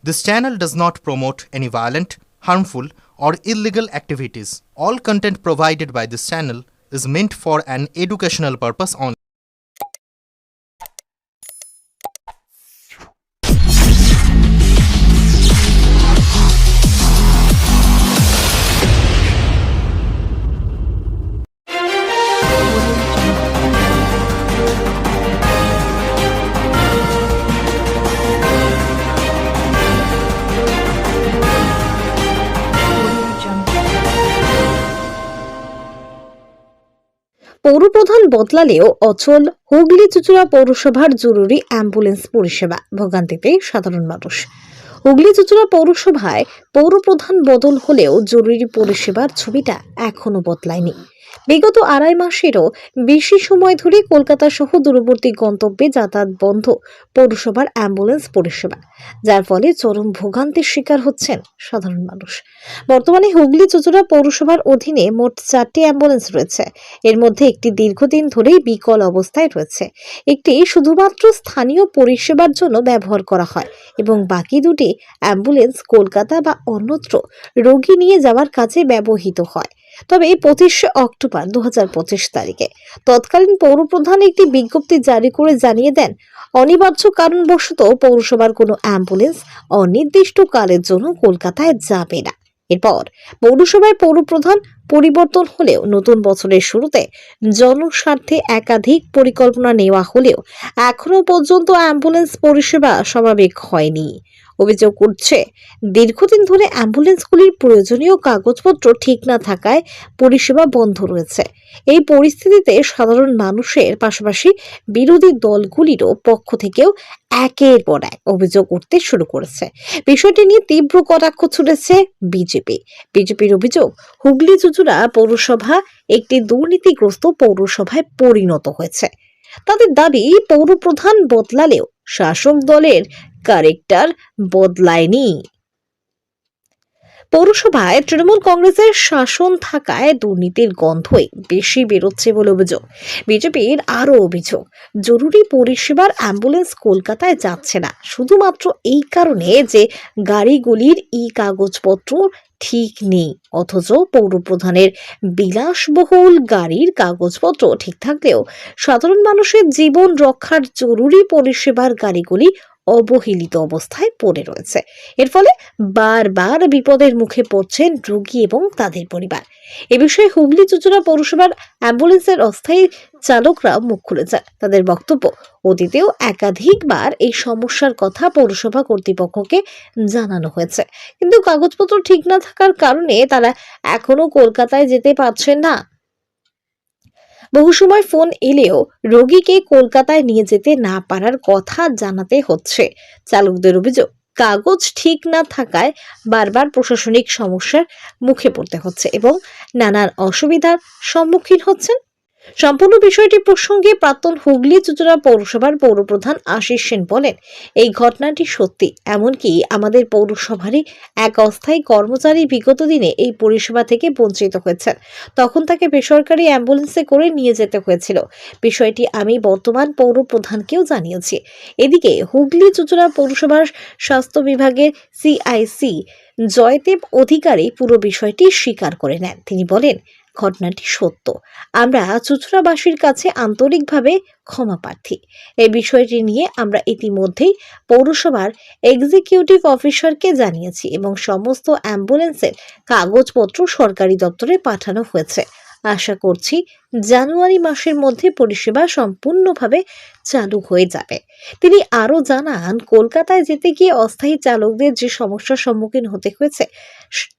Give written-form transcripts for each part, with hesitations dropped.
This channel does not promote any violent, harmful, or illegal activities. All content provided by this channel is meant for an educational purpose only. পৌরপ্রধান বদলালেও অচল হুগলি চুঁচুড়া পৌরসভার জরুরি ambulance পরিষেবা, ভোগান্তিতে সাধারণ মানুষ। হুগলি চুঁচুড়া পৌরসভায় পৌরপ্রধান বদল হলেও জরুরি পরিষেবার ছবিটা এখনো বদলায়নি। বিগত আড়াই মাসেরও বেশি সময় ধরে কলকাতা সহ দূরবর্তী গন্তব্যে যাতায়াত বন্ধ পৌরসভার অ্যাম্বুলেন্স পরিষেবা, যার ফলে চরম ভোগান্তির শিকার হচ্ছেন সাধারণ মানুষ। বর্তমানে হুগলি চুঁচুড়া পৌরসভার অধীনে মোট 4টি অ্যাম্বুলেন্স রয়েছে। এর মধ্যে একটি দীর্ঘদিন ধরেই বিকল অবস্থায় রয়েছে, একটি শুধুমাত্র স্থানীয় পরিষেবার জন্য ব্যবহার করা হয় এবং বাকি দুটি অ্যাম্বুলেন্স কলকাতা বা অন্যত্র রোগী নিয়ে যাওয়ার কাজে ব্যবহৃত হয়। তবে 25 অক্টোবর 2025 তারিখে তৎকালীন পৌরপ্রধান একটি বিজ্ঞপ্তি জারি করে জানিয়ে দেন, অনিবার্য কারণবশত পৌরসভার কোনো অ্যাম্বুলেন্স অনির্দিষ্টকালের জন্য কলকাতায় যাবে না। এরপর পৌরসভায় পৌরপ্রধান পরিবর্তন হলেও নতুন বছরের শুরুতে জনস্বার্থে একাধিক পরিকল্পনা নেওয়া হলেও এখনো পর্যন্ত অ্যাম্বুলেন্স পরিষেবা স্বাভাবিক হয়নি। অভিযোগ উঠছে, দীর্ঘদিন ধরে অ্যাম্বুলেন্সগুলির প্রয়োজনীয় কাগজপত্র ঠিক না থাকায় পরিষেবা বন্ধ রয়েছে। এই পরিস্থিতিতে সাধারণ মানুষের পাশাপাশি বিরোধী দলগুলিরও পক্ষ থেকেও একের পর এক অভিযোগ উঠতে শুরু করেছে। বিষয়টি নিয়ে তীব্র কটাক্ষ ছুড়েছে বিজেপির অভিযোগ, হুগলি চুঁচুড়া পৌরসভা একটি দুর্নীতিগ্রস্ত পৌরসভায় পরিণত হয়েছে। তাদের দাবি, পৌরপ্রধান বদলালেও শাসক দলের ক্যারেক্টার বদলায়নি। পৌরসভায় তৃণমূল কংগ্রেসের শাসন থাকায় দুর্নীতির গন্ধই বেশি বেরোচ্ছে বলে অভিযোগ। বিজেপির আরও অভিযোগ, জরুরি পরিষেবার অ্যাম্বুলেন্স কলকাতায় যাচ্ছে না শুধুমাত্র এই কারণে যে গাড়িগুলির কাগজপত্র ঠিক নেই, অথচ পৌরপ্রধানের বিলাসবহুল গাড়ির কাগজপত্র ঠিক থাকলেও সাধারণ মানুষের জীবন রক্ষার জরুরি পরিষেবার গাড়িগুলি অবহেলিত অবস্থায় পড়ে রয়েছে। এর ফলে বারবার বিপদের মুখে পড়ছেন রোগী এবং তাদের পরিবার। এ বিষয়ে হুগলি চুঁচুড়া পৌরসভার অ্যাম্বুলেন্সের অস্থায়ী চালকরা মুখ খুলেছেন। তাদের বক্তব্য, অতীতেও একাধিকবার এই সমস্যার কথা পৌরসভা কর্তৃপক্ষকে জানানো হয়েছে, কিন্তু কাগজপত্র ঠিক না থাকার কারণে তারা এখনো কলকাতায় যেতে পারছেন না। বহু সময় ফোন এলেও রোগীকে কলকাতায় নিয়ে যেতে না পারার কথা জানাতে হচ্ছে। চালকদের অভিযোগ, কাগজ ঠিক না থাকায় বারবার প্রশাসনিক সমস্যার মুখে পড়তে হচ্ছে এবং নানান অসুবিধার সম্মুখীন হচ্ছেন। সম্পূর্ণ বিষয়টি প্রসঙ্গে প্রাক্তন হুগলি চুঁচুড়া পৌরসভার পৌরপ্রধান আশিস সেন বলেন, এই ঘটনাটি সত্যি। এমনকি আমাদের পৌরসভারই এক অস্থায়ী কর্মচারী বিগত দিনে এই পরিষেবা থেকে বঞ্চিত হয়েছেন। তখন তাকে বেসরকারি অ্যাম্বুলেন্সে করে নিয়ে যেতে হয়েছিল। বিষয়টি আমি বর্তমান পৌরপ্রধানকেও জানিয়েছি। এদিকে হুগলি চুঁচুড়া পৌরসভার স্বাস্থ্য বিভাগের CIC জয়দেব অধিকারী পুরো বিষয়টি স্বীকার করে নেন। তিনি বলেন, ঘটনাটি সত্য। আমরা চুঁচুড়াবাসীর কাছে আন্তরিকভাবে ক্ষমা প্রার্থী। এই বিষয়টি নিয়ে আমরা ইতিমধ্যেই পৌরসভার এক্সিকিউটিভ অফিসারকে জানিয়েছি এবং সমস্ত অ্যাম্বুলেন্সের কাগজপত্র সরকারি দপ্তরে পাঠানো হয়েছে। আশা করছি জানুয়ারি মাসের মধ্যে পরিষেবা সম্পূর্ণভাবে চালু হয়ে যাবে। তিনি আরও জানান, কলকাতায় যেতে গিয়ে অস্থায়ী চালকদের যে সমস্যার সম্মুখীন হতে হয়েছে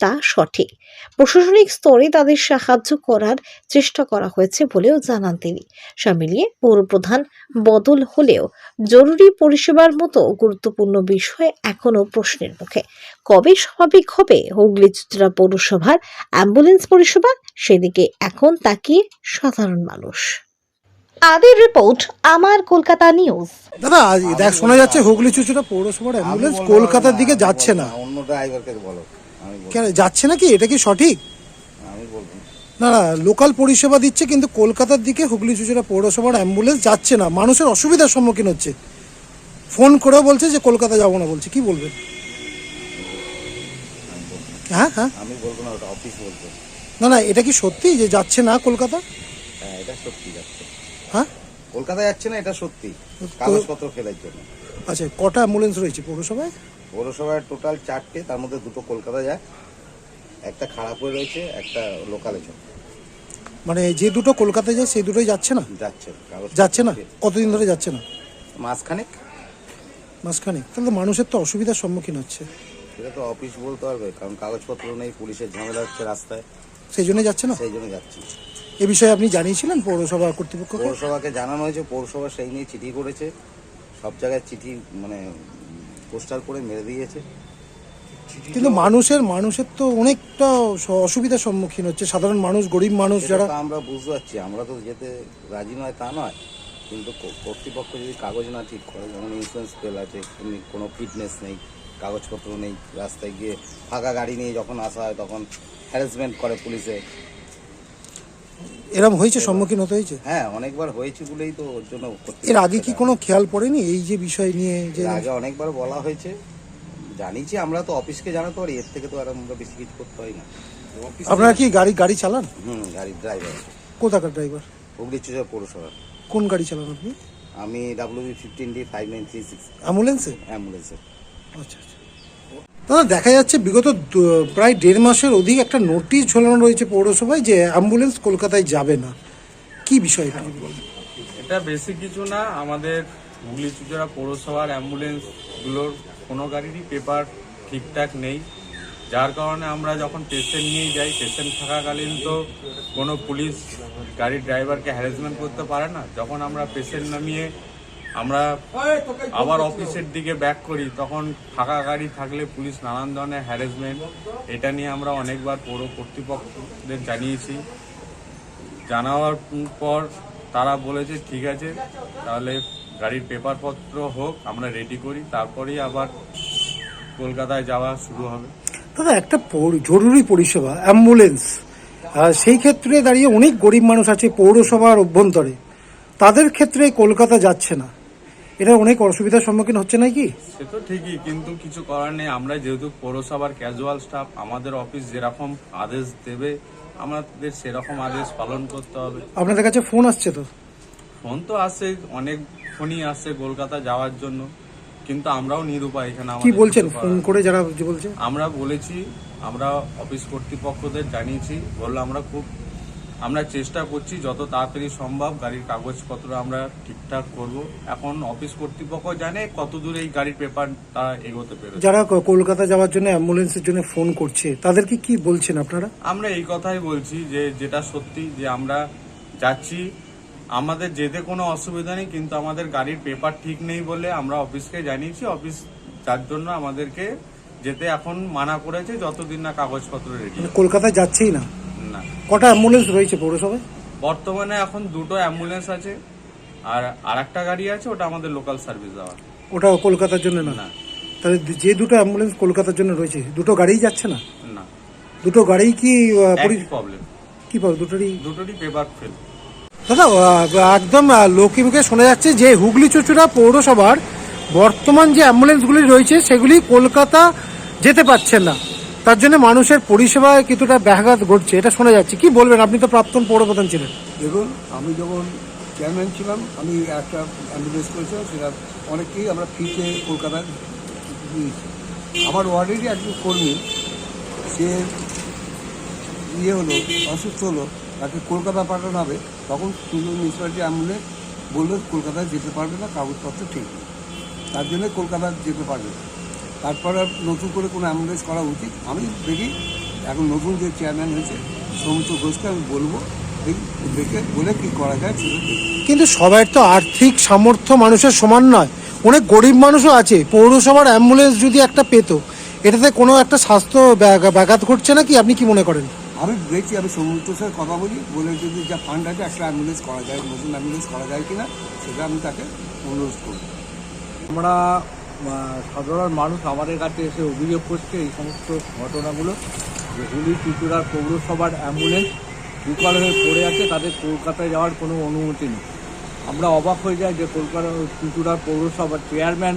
তা সঠিক। প্রশাসনিক স্তরে তাদের সাহায্য করার চেষ্টা করা হয়েছে বলেও জানান তিনি। সব মিলিয়ে পৌরপ্রধান বদল হলেও জরুরি পরিষেবার মতো গুরুত্বপূর্ণ বিষয় এখনো প্রশ্নের মুখে। কবে স্বাভাবিক হবে হুগলি চুঁচুড়া পৌরসভার অ্যাম্বুলেন্স পরিষেবা, সেদিকে এখন তাকিয়ে সাধারণ মানুষ। আদির রিপোর্ট, আমার কলকাতা নিউজ। দাদা, দেখ শোনা যাচ্ছে হুগলি চুঁচুড়া পৌরসভার অ্যাম্বুলেন্স কলকাতার দিকে যাচ্ছে না। অন্য ড্রাইভারকে বলো। কেন যাচ্ছে না? কি এটা কি সঠিক? আমি বলবো না, লোকাল পরিষেবা দিচ্ছে কিন্তু কলকাতার দিকে হুগলি চুঁচুড়া পৌরসভার অ্যাম্বুলেন্স যাচ্ছে না, মানুষের অসুবিধার সম্মুখীন হচ্ছে। ফোন করেও বলছে যে কলকাতা যাবো না বলছে, কি বলবেন? হ্যাঁ হ্যাঁ, আমি বলবো না, ওটা অফিস বলতো। না না, এটা কি সত্যি যে যাচ্ছে না কলকাতা? হ্যাঁ, এটা সত্যি যাচ্ছে। হ্যাঁ, কলকাতা যাচ্ছে না, এটা সত্যি, কাগজপত্র ফেলার জন্য। আচ্ছা, কটা অ্যাম্বুলেন্স রয়েছে পৌরসভায়? পৌরসভায় টোটাল 4টে, তার মধ্যে 2টো কলকাতা যায়, একটা খারাপ হয়ে রয়েছে, একটা লোকালে চলে মানে যে দুটো কলকাতায় যায় সেই দুটোই যাচ্ছে না? যাচ্ছে। কাগজ যাচ্ছে না? কতদিন ধরে যাচ্ছে না? মাসখানেক। মাঝখানে? তাহলে তো মানুষের তো অসুবিধার সম্মুখীন হচ্ছে। এটা তো অফিস বলতে পারবে, কারণ কাগজপত্র নেই, পুলিশের ঝামেলা হচ্ছে রাস্তায়, সেই জন্য যাচ্ছে না? সেই জন্য যাচ্ছি। এ বিষয়ে আপনি জানিয়েছিলেন পৌরসভা কর্তৃপক্ষকে? পৌরসভাকে জানানো হয়েছে, পৌরসভা সেই নিয়ে চিঠি করেছে, সব জায়গায় চিঠি মানে পোস্টার করে মেরে দিয়েছে। কিন্তু মানুষের তো অনেকটা অসুবিধার সম্মুখীন হচ্ছে, সাধারণ মানুষ, গরিব মানুষ সেটা যারা। তো আমরা বুঝতে পারছি, আমরা তো যেতে রাজি নয় তা নয়, কিন্তু কর্তৃপক্ষ যদি কাগজ না ঠিক করে, যেমন ইন্স্যুরেন্স ফেল আছে, কোনো ফিটনেস নেই, কাগজপত্র নেই, রাস্তায় গিয়ে ফাঁকা গাড়ি নিয়ে যখন আসা হয় তখন হ্যারাসমেন্ট করে পুলিশে। এরকম হয়েছে, সম্মুখীন হতে হয়েছে? হ্যাঁ, অনেকবার হয়েছে বলেই তো ওর জন্য এর আগে কি কোনো খেয়াল পড়েনি এই যে বিষয় নিয়ে? যে এর আগে অনেকবার বলা হয়েছে, জানিছি, আমরা তো অফিসকে জানাতে পারি, এর থেকে তো আর আমরা বেশি কিছু করতে হয় না। আপনারা কি গাড়ি চালান? গাড়ির ড্রাইভার। কোথাকার ড্রাইভার? হুগলি-চুচড়া পৌরসভা। কোন গাড়ি চালান আপনি? আমি WB15D5936 অ্যাম্বুলেন্সে? অ্যাম্বুলেন্সে। আচ্ছা আচ্ছা। দাদা, দেখা যাচ্ছে বিগত প্রায় 1.5 মাসের অধিক একটা নোটিশ ঝোলানো রয়েছে পৌরসভায় যে অ্যাম্বুলেন্স কলকাতায় যাবে না। কি বিষয় এটা যদি বলেন? এটা বেশি কিছু না, আমাদের হুগলি চুচড়া পৌরসভার অ্যাম্বুলেন্সগুলোর কোনো গাড়িরই পেপার ঠিকঠাক নেই, যার কারণে আমরা যখন পেশেন্ট নিয়ে যাই, পেশেন্ট থাকাকালীন তো কোনো পুলিশ গাড়ির ড্রাইভারকে হ্যারাসমেন্ট করতে পারে না। যখন আমরা পেশেন্ট নামিয়ে আমরা আবার অফিসের দিকে ব্যাক করি, তখন ফাঁকা গাড়ি থাকলে পুলিশ নানান ধরনের হ্যারাসমেন্ট, এটা নিয়ে আমরা অনেকবার পৌর কর্তৃপক্ষদের জানিয়েছি। জানাওয়ার পর তারা বলেছে ঠিক আছে, তাহলে গাড়ির পেপারপত্র হোক, আমরা রেডি করি, তারপরেই আবার কলকাতায় যাওয়া শুরু হবে। দাদা, একটা জরুরি পরিষেবা অ্যাম্বুলেন্স, সেই ক্ষেত্রে দাঁড়িয়ে অনেক গরিব মানুষ আছে পৌরসভার অভ্যন্তরে, তাদের ক্ষেত্রে কলকাতা যাচ্ছে না, এটা অনেক অসুবিধার সম্মুখীন হচ্ছে নাকি? সে তো ঠিকই, কিন্তু কিছু করার নেই। আমরা যেহেতু পৌরসভার ক্যাজুয়াল স্টাফ, আমাদের অফিস যেরকম আদেশ দেবে আমাদের সেরকম আদেশ পালন করতে হবে। আপনাদের কাছে ফোন আসছে তো? ফোন তো আসে, অনেক ফোনই আসছে কলকাতা যাওয়ার জন্য, কিন্তু আমরাও নিরুপায় এখানে। কি আমাদের বলছেন কিছু ফোন করার করে যারা যে বলছে? নেই। আমরা বলেছি, আমরা অফিস কর্তৃপক্ষদের জানিয়েছি, বললো আমরা চেষ্টা করছি যত তাড়াতাড়ি সম্ভব গাড়ির কাগজপত্র আমরা ঠিকঠাক করব। এখন অফিস কর্তৃপক্ষ জানে কত দূর এই গাড়ির পেপার তারা এগোতে পেরেছে। যারা কলকাতা যাওয়ার জন্য অ্যাম্বুলেন্সের জন্য ফোন করছে তাদেরকে কি বলছেন আপনারা? আমরা এই কথাই বলছি যে যেটা সত্যি, যে আমরা যাচ্ছি, আমাদের যেতে কোনো অসুবিধা নেই, কিন্তু আমাদের গাড়ির পেপার ঠিক নেই বলে আমরা অফিসকে জানিয়েছি। অফিস যার জন্য আমাদেরকে যেতে এখন মানা করেছে যতদিন না কাগজপত্র রেডি। কলকাতায় যাচ্ছেই না? না, কটা অ্যাম্বুলেন্স রয়েছে পৌরসভায়? বর্তমানে এখন 2টো অ্যাম্বুলেন্স আছে, আর আরেকটা গাড়ি আছে, ওটা আমাদের লোকাল সার্ভিস দেওয়া। ওটা কলকাতার জন্য না? না তাহলে যে দুটো অ্যাম্বুলেন্স কলকাতার জন্য রয়েছে, দুটো গাড়িই যাচ্ছে না? না, দুটো গাড়ি কি একই প্রবলেম, কি পাবো দুটোরই? দুটোরই পেপার ফেল। দাদা, একদম লোকে মুখে শোনা যাচ্ছে যে হুগলি চুচুড়া পৌরসভার বর্তমান যে অ্যাম্বুলেন্সগুলি রয়েছে সেগুলি কলকাতা যেতে পারছেন না, তার জন্য মানুষের পরিষেবায় কিছুটা ব্যাঘাত ঘটছে, এটা শোনা যাচ্ছে। কি বলবেন? আপনি তো প্রাক্তন পৌরপ্রধান ছিলেন। দেখুন, আমি যখন চেয়ারম্যান ছিলাম আমি একটা অ্যাম্বুলেন্স করেছিলাম, সেটা অনেককেই আমরা ফ্রিতে কলকাতায় দিয়েছি। আমার ওয়ার্ডেরই একজন কর্মী, সে হলো অসুস্থ হলো, তাকে কলকাতা পাঠানো হবে, তখন সুন্দর মিউনিসিপ্যালিটি অ্যাম্বুলেন্স বললো কলকাতায় যেতে পারবে না, কাগজপত্র ঠিক নেই, তার জন্য কলকাতা যেতে পারবে না। তারপরে নতুন করে কোনো অ্যাম্বুলেন্স করা উচিত। আমি দেখি এখন নতুন যে চেয়ারম্যান হয়েছে সৌমিত্র ঘোষকে আমি বলবো, দেখে বলে কী করা যায় সেটা দেখি। কিন্তু সবার তো আর্থিক সামর্থ্য মানুষের সমান নয়, অনেক গরিব মানুষও আছে। পৌরসভার অ্যাম্বুলেন্স যদি একটা পেতো, এটাতে কোনো একটা স্বাস্থ্য ব্যাঘাত ঘটছে নাকি? আপনি কি মনে করেন? আমি দেখছি, আমি সৌমিত্র স্যার কথা বলি, বলে যদি যা ফান্ড আছে একটা অ্যাম্বুলেন্স করা যায়, নতুন অ্যাম্বুলেন্স করা যায় কিনা সেটা আমি তাকে অনুরোধ করব। আমরা সাধারণ মানুষ আমাদের কাছে এসে অভিযোগ করছে এই সমস্ত ঘটনাগুলো, যে হুগলি চুচুড়ার পৌরসভার অ্যাম্বুলেন্স বিকল হয়ে পড়ে আছে, তাদের কলকাতায় যাওয়ার কোনো অনুমতি নেই। আমরা অবাক হয়ে যাই যে কলকাতা চুচুড়ার পৌরসভার চেয়ারম্যান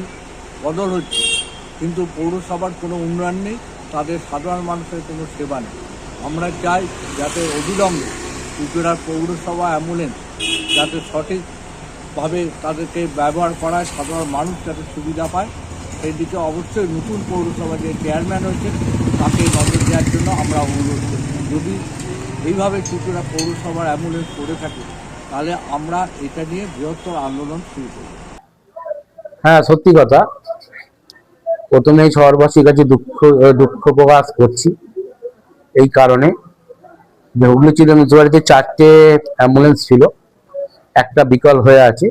বদল হচ্ছে, কিন্তু পৌরসভার কোনো উন্নয়ন নেই, তাদের সাধারণ মানুষের কোনো সেবা নেই। আমরা চাই যাতে অবিলম্বে চুঁচুড়ার পৌরসভা অ্যাম্বুলেন্স যাতে সঠিকভাবে তাদেরকে ব্যবহার করায়, সাধারণ মানুষ যাতে সুবিধা পায়, সেই দিকে অবশ্যই নতুন পৌরসভা যে চেয়ারম্যান হয়েছে তাকে নজর দেওয়ার জন্য আমরা অনুরোধ করি। যদি এইভাবে চুঁচুড়া পৌরসভার অ্যাম্বুলেন্স করে থাকে তাহলে আমরা এটা নিয়ে বৃহত্তর আন্দোলন শুরু করব। হ্যাঁ, সত্যি কথা। প্রথমেই শহরবাসীর কাছে দুঃখ প্রকাশ করছি এই কারণে যে হুগলি চিলড্রেন মিউনিসিপ্যালিটিতে 4টে অ্যাম্বুলেন্স ছিল, একটা বিকল হয়ে আছে।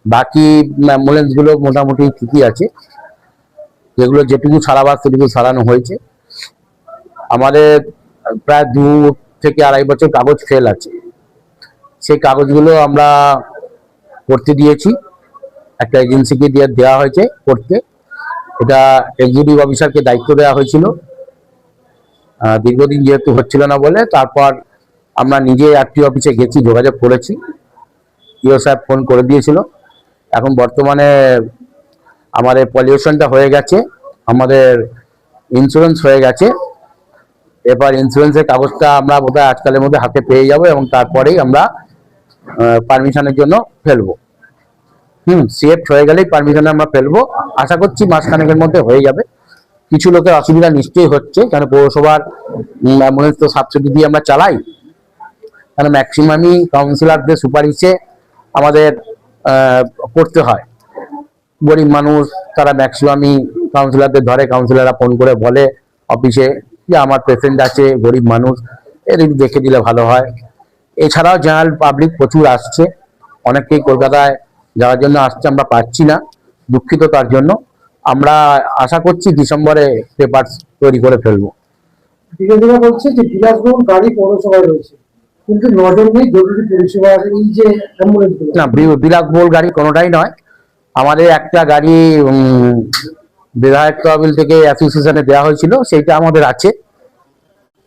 বাকি অ্যাম্বুলেন্সগুলো মোটামুটি ঠিকই আছে, যেগুলো যেটুকু সারাবার সেটুকু সারানো হয়েছে। আমাদের প্রায় 2 থেকে 2.5 বছর কাগজ ফেল আছে, সেই কাগজগুলো আমরা করতে দিয়েছি, একটা এজেন্সিকে দেওয়া হয়েছে করতে। এটা এক্সিকিউটিভ অফিসারকে দায়িত্ব দেওয়া হয়েছিল, দীর্ঘদিন যেহেতু হচ্ছিল না বলে। তারপর আমরা নিজে আরটিও অফিসে গেছি, যোগাযোগ করেছি, ইও সাহেব ফোন করে দিয়েছিল। এখন বর্তমানে আমাদের পলিউশনটা হয়ে গেছে, আমাদের ইন্স্যুরেন্স হয়ে গেছে। এবার ইন্স্যুরেন্সের কাগজটা আমরা বোধহয় আজকালের মধ্যে হাতে পেয়ে যাব এবং তারপরেই আমরা পারমিশনের জন্য ফেলবো। সিএফ হয়ে গেলেই পারমিশনে আমরা ফেলবো। আশা করছি মাসখানেকের মধ্যে হয়ে যাবে। কিছু লোকের অসুবিধা নিশ্চয়ই হচ্ছে, কারণ পৌরসভার অ্যাম্বুলেন্স তো সাবসিডি দিয়ে আমরা চালাই, কারণ ম্যাক্সিমামই কাউন্সিলরদের সুপারিশে আমাদের করতে হয়। গরিব মানুষ তারা ম্যাক্সিমামই কাউন্সিলরদের ধরে, কাউন্সিলররা ফোন করে বলে অফিসে যে আমার পেশেন্ট আছে, গরিব মানুষ, এর দেখে দিলে ভালো হয়। এছাড়াও জেনারেল পাবলিক প্রচুর আসছে, অনেকেই কলকাতায় যাওয়ার জন্য আসছে, আমরা পাচ্ছি না, দুঃখিত তার জন্য। আমরা আশা করছি ডিসেম্বরে পেপার তৈরি করে ফেলবো। বিরোধীরা বলছে যে বিলাসবহুল গাড়ি পৌরসভায় রয়েছে, কিন্তু নজর নেই জরুরি পরিষেবার এই যে অ্যাম্বুলেন্সগুলো। না, বিলাসবহুল গাড়ি কোনোটাই নয়। আমাদের একটা গাড়ি বিধায়ক তহবিল থেকে অ্যাসোসিয়েশনে দেওয়া হয়েছিল, সেইটা আমাদের আছে।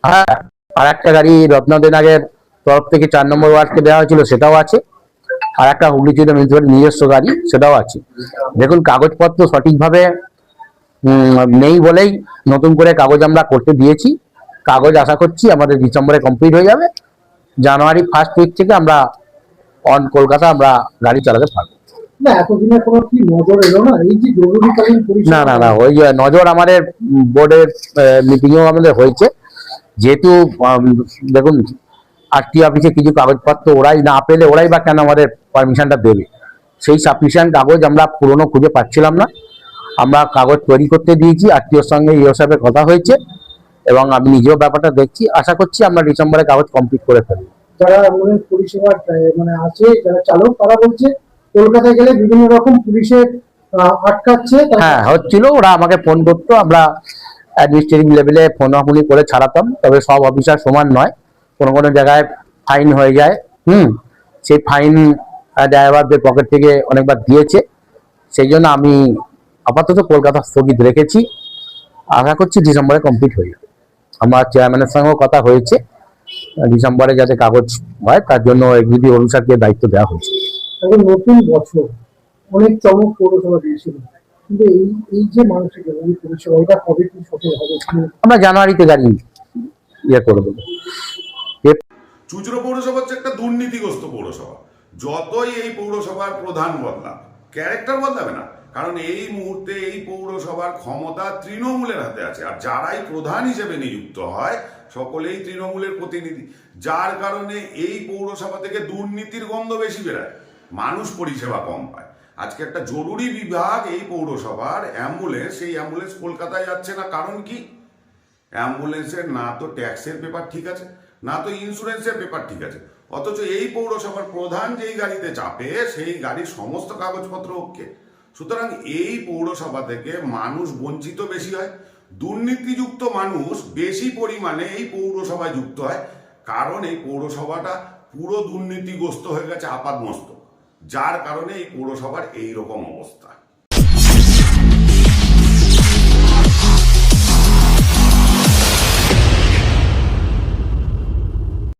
হ্যাঁ, আর একটা গাড়ি রত্নদেনাগের তরফ থেকে 4 নম্বর ওয়ার্ডকে দেওয়া হয়েছিল, সেটাও আছে। আর একটা হুগলি চিলড্রেন মিউনিসিপ্যালিটির নিজস্ব গাড়ি, সেটাও আছে। দেখুন, কাগজপত্র সঠিকভাবে নেই বলেই নতুন করে কাগজ আমরা করতে দিয়েছি। কাগজ আশা করছি আমাদের ডিসেম্বরে কমপ্লিট হয়ে যাবে। জানুয়ারি 1st উইক থেকে আমরা কলকাতা আমরা গাড়ি চালাতে পারবো। না, এতদিনে কোনো কি নজর এলো না এই যে জরুরিকালীন পরিষেবা? না, ওই নজর আমাদের বোর্ডের মিটিংও আমাদের হয়েছে। যেহেতু দেখুন, আরটি অফিসে কিছু কাগজপত্র ওরাই না পেলে ওরাই বা কেন আমাদের পারমিশনটা দেবে? সেই সাফিসিয়েন্ট কাগজ আমরা পুরনো খুঁজে পাচ্ছিলাম না, আমরা কাগজ তৈরি করতে দিয়েছি। আরটিওর সঙ্গে ইও সাহেবের কথা হয়েছে এবং আমি নিজেও ব্যাপারটা দেখছি। আশা করছি আমরা ডিসেম্বরে কাগজ কমপ্লিট করে ফেলবো। যারা অ্যাম্বুলেন্স পরিষেবা মানে আছে, যারা চালক, তারা বলছে কলকাতায় গেলে বিভিন্ন রকম পুলিশের আটকাচ্ছে। হ্যাঁ, হচ্ছিল, ওরা আমাকে ফোন করতো, আমরা অ্যাডমিনিস্ট্রেটিভ লেভেলে ফোনাফোনি করে ছাড়াতাম। তবে সব অফিসার সমান নয়, কোনো কোনো জায়গায় ফাইন হয়ে যায়। সেই ফাইন ড্রাইভারদের পকেট থেকে অনেকবার দিয়েছে। সেই জন্য আমি আপাতত কলকাতা স্থগিত রেখেছি। আশা করছি ডিসেম্বরে কমপ্লিট হয়ে যাবে। আমার চেয়ারম্যানের সঙ্গেও কথা হয়েছে, ডিসেম্বরে যাতে কাগজ হয় তার জন্য এক্সিকিউটিভ অফিসারকে দায়িত্ব দেওয়া হয়েছে। এখন নতুন বছর, অনেক চমক পৌরসভা দিয়েছিল, কিন্তু এই যে মানুষের এই পরিষেবা, এটা কবে কি সফল হবে? আমরা জানুয়ারিতে গাড়ি করে দেবো। চুঁচুড়া পৌরসভা হচ্ছে একটা দুর্নীতিগ্রস্ত পৌরসভা। যতই এই পৌরসভার প্রধান বদলাক, ক্যারেক্টার বদলাবে না, কারণ এই মুহূর্তে এই পৌরসভার ক্ষমতা তৃণমূলের হাতে আছে। আর যারাই প্রধান হিসেবে নিযুক্ত হয় সকলেই তৃণমূলের প্রতিনিধি, যার কারণে এই পৌরসভা থেকে দুর্নীতির গন্ধ বেশি বেরায়, মানুষ পরিষেবা কম পায়। আজকে একটা জরুরি বিভাগ এই পৌরসভার অ্যাম্বুলেন্স, সেই অ্যাম্বুলেন্স কলকাতায় যাচ্ছে না। কারণ কি? অ্যাম্বুলেন্সের না তো ট্যাক্সের পেপার ঠিক আছে, না তো ইন্স্যুরেন্সের পেপার ঠিক আছে। অথচ এই পৌরসভার প্রধান যেই গাড়িতে চাপে সেই গাড়ির সমস্ত কাগজপত্র ওকে। সুতরাং এই পৌরসভা থেকে মানুষ বঞ্চিত বেশি হয়, দুর্নীতিযুক্ত মানুষ বেশি পরিমাণে এই পৌরসভায় যুক্ত হয়। কারণ এই পৌরসভাটা পুরো দুর্নীতিগ্রস্ত হয়ে গেছে আপাতমস্তক, যার কারণে এই পৌরসভার এই রকম অবস্থা।